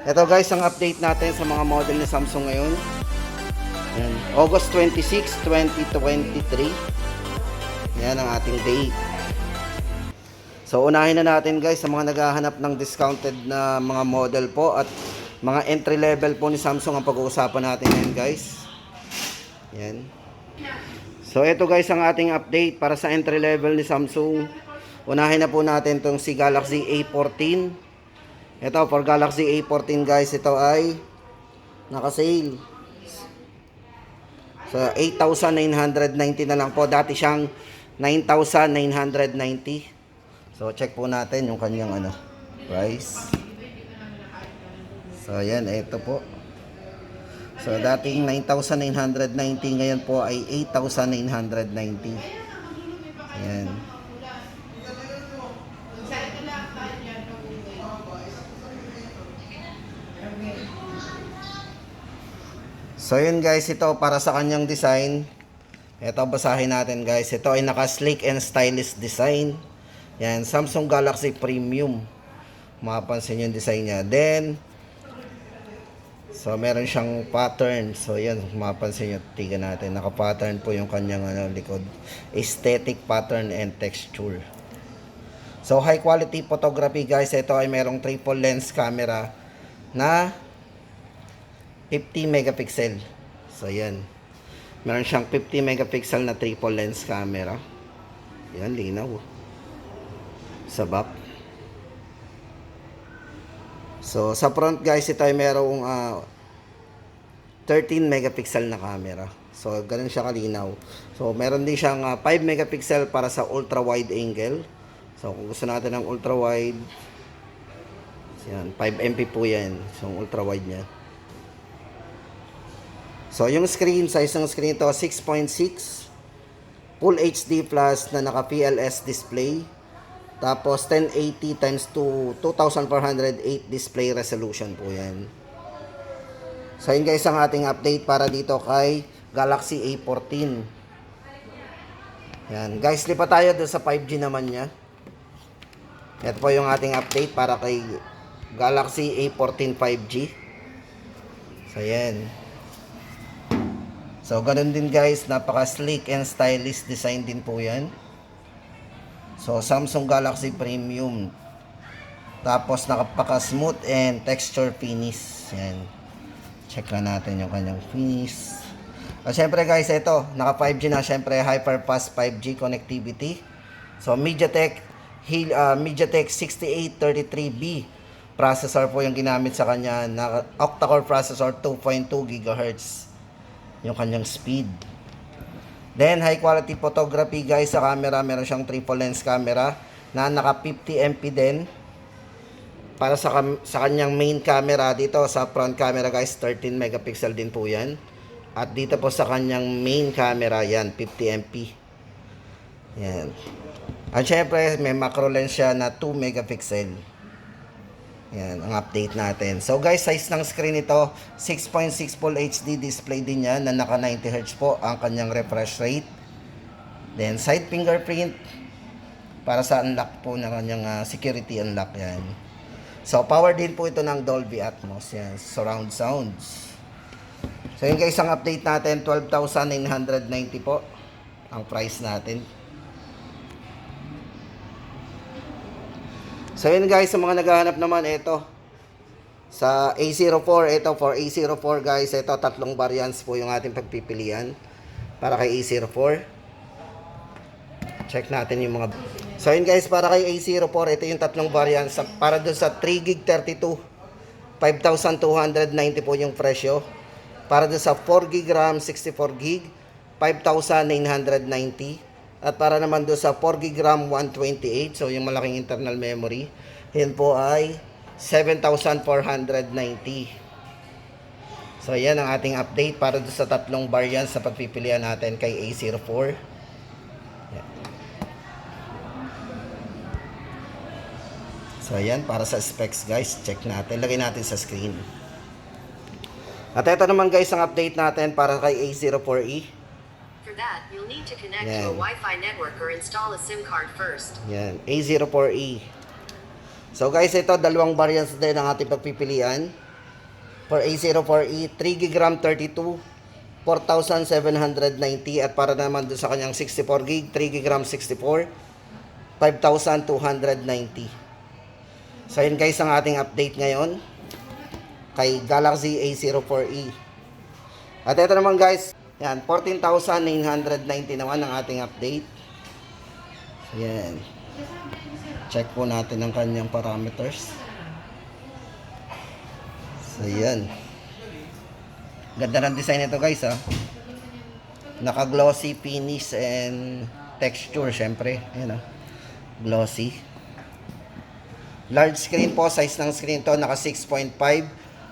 Ito guys, ang update natin sa mga model ni Samsung ngayon. Yan. August 26, 2023. Yan ang ating date. So unahin na natin guys sa mga naghahanap ng discounted na mga model po at mga entry level po ni Samsung ang pag-uusapan natin ngayon guys. Yan. So ito guys ang ating update para sa entry level ni Samsung. Unahin na po natin itong si Galaxy A14. Ito for Galaxy A14 guys, ito ay naka-sale. So 8,990 na lang po. Dati siyang 9,990. So check po natin yung kanyang price. So ayan, ito po. So dating 9,990, ngayon po ay 8,990. Ayan. So yun guys, ito para sa kanyang design. Ito basahin natin guys. Ito ay naka-sleek and stylish design. Yan, Samsung Galaxy Premium. Mapapansin yung design niya. Then so meron siyang pattern. So yan, mapapansin nyo, tingnan natin. Naka-pattern po yung kanyang likod. Aesthetic pattern and texture. So high quality photography guys. Ito ay merong triple lens camera na 50 megapixel. So yan. Meron siyang 50 megapixel na triple lens camera. Yan, linaw. Sa back. So sa front guys, ito ay merong 13 megapixel na camera. So ganun siya kalinaw. So meron din siyang 5 megapixel para sa ultra wide angle. So kung gusto natin ng ultra wide, yan, 5 MP po yan. So ultra wide niya. So yung screen, size ng screen to 6.6 Full HD Plus na naka PLS display. Tapos 1080 times 2408 display resolution po yan. So yun guys ang ating update para dito kay Galaxy A14. Yan guys, lipat tayo doon sa 5G naman niya. Ito po yung ating update para kay Galaxy A14 5G. So yan. So ganun din guys, napaka sleek and stylish design din po yan. So Samsung Galaxy Premium. Tapos nakapaka smooth and texture finish. Yan. Check na natin yung kanyang finish. At syempre guys, ito, naka 5G na, syempre hyperfast 5G connectivity. So MediaTek 6833B processor po yung ginamit sa kanya, na octa-core processor, 2.2 GHz yung kanyang speed. Then high quality photography guys sa camera, meron siyang triple lens camera na naka 50 MP din. Para sa kanyang main camera, dito sa front camera guys, 13 megapixel din po yan. At dito po sa kanyang main camera, yan, 50 MP. Yan. At syempre, may macro lens siya na 2 megapixel. Yan, ang update natin. So guys, size ng screen ito, 6.6 Full HD display din yan na naka 90 Hz po ang kanyang refresh rate. Then side fingerprint para sa unlock po ng kanyang security unlock yan. So power din po ito ng Dolby Atmos, yan, surround sounds. So yun guys, ang update natin, 12,990 po ang price natin. So yun guys, sa mga naghahanap naman, ito sa A04, ito for A04 guys, ito tatlong variants po yung ating pagpipilian para kay A04. Check natin yung mga. So yun guys, para kay A04, ito yung tatlong variants. Para doon sa 3GB 32, 5,290 po yung presyo. Para doon sa 4GB RAM 64GB, 5,990. At para naman doon sa 4GB RAM 128, so yung malaking internal memory, yun po ay 7,490. So yan ang ating update para doon sa tatlong variants na pagpipilian natin kay A04. Yan. So yan, para sa specs guys, check natin, lagay natin sa screen. At ito naman guys ang update natin para kay A04e. For that, you'll need to connect to a Wi-Fi network or install a SIM card first. Yan, A04e. So guys, ito dalawang variants din ang ating pagpipilian. For A04E, 3GB RAM 32, 4,790. At para naman doon sa kanyang 64GB, 3GB RAM 64, 5,290. So yun guys ang ating update ngayon kay Galaxy A04E. At ito naman guys, yan, 14,990 naman ang ating update. So, yan. Check po natin ang kanyang parameters. So yan. Ganda ng design nito guys ha. Naka-glossy finish and texture syempre. Ayan ha. Glossy. Large screen po, size ng screen to naka 6.5,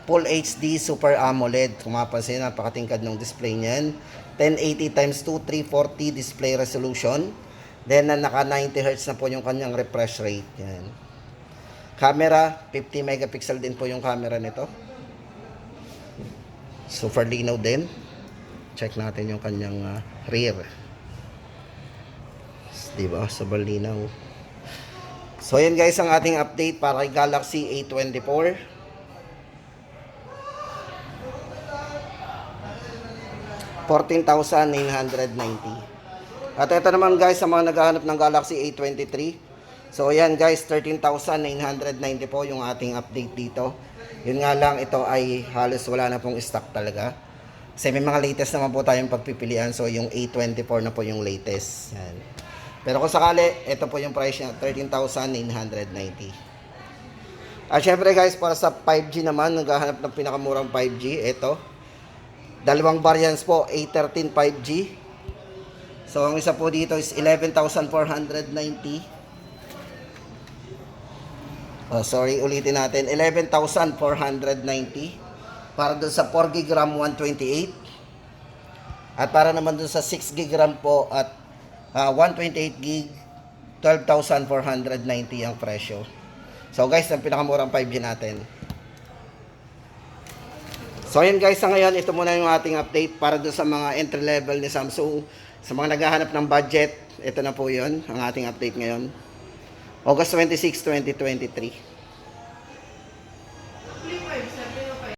Full HD Super AMOLED. Kung mapapansin, napakatingkad ng display niyan. 1080x2 340 display resolution. Then naka 90Hz na po yung kanyang refresh rate. Yan. Camera, 50 megapixel din po yung camera nito. Super linaw din. Check natin yung kanyang rear. Diba? Super linaw. So yan guys ang ating update para kay Galaxy A24. $14,990. At ito naman guys sa mga naghahanap ng Galaxy A23. So yan guys, 13,990 po yung ating update dito. Yun nga lang, ito ay halos wala na pong stock talaga. Kasi may mga latest naman po tayong pagpipilian. So yung A24 na po yung latest. Yan. Pero kung sakali, ito po yung price niya, 13,990. At syempre guys, para sa 5G naman, naghahanap ng pinakamurang 5G, ito. Dalawang variants po, A13 5G. So ang isa po dito is 11,490. Ulitin natin, 11,490 para doon sa 4GB RAM 128. At para naman doon sa 6GB RAM po at 128GB, 12,490 ang presyo. So guys, ang pinakamurang 5G natin. So yun guys, sa ngayon, ito muna yung ating update para doon sa mga entry level ni Samsung. Sa mga naghahanap ng budget, ito na po yun, ang ating update ngayon. August 26, 2023.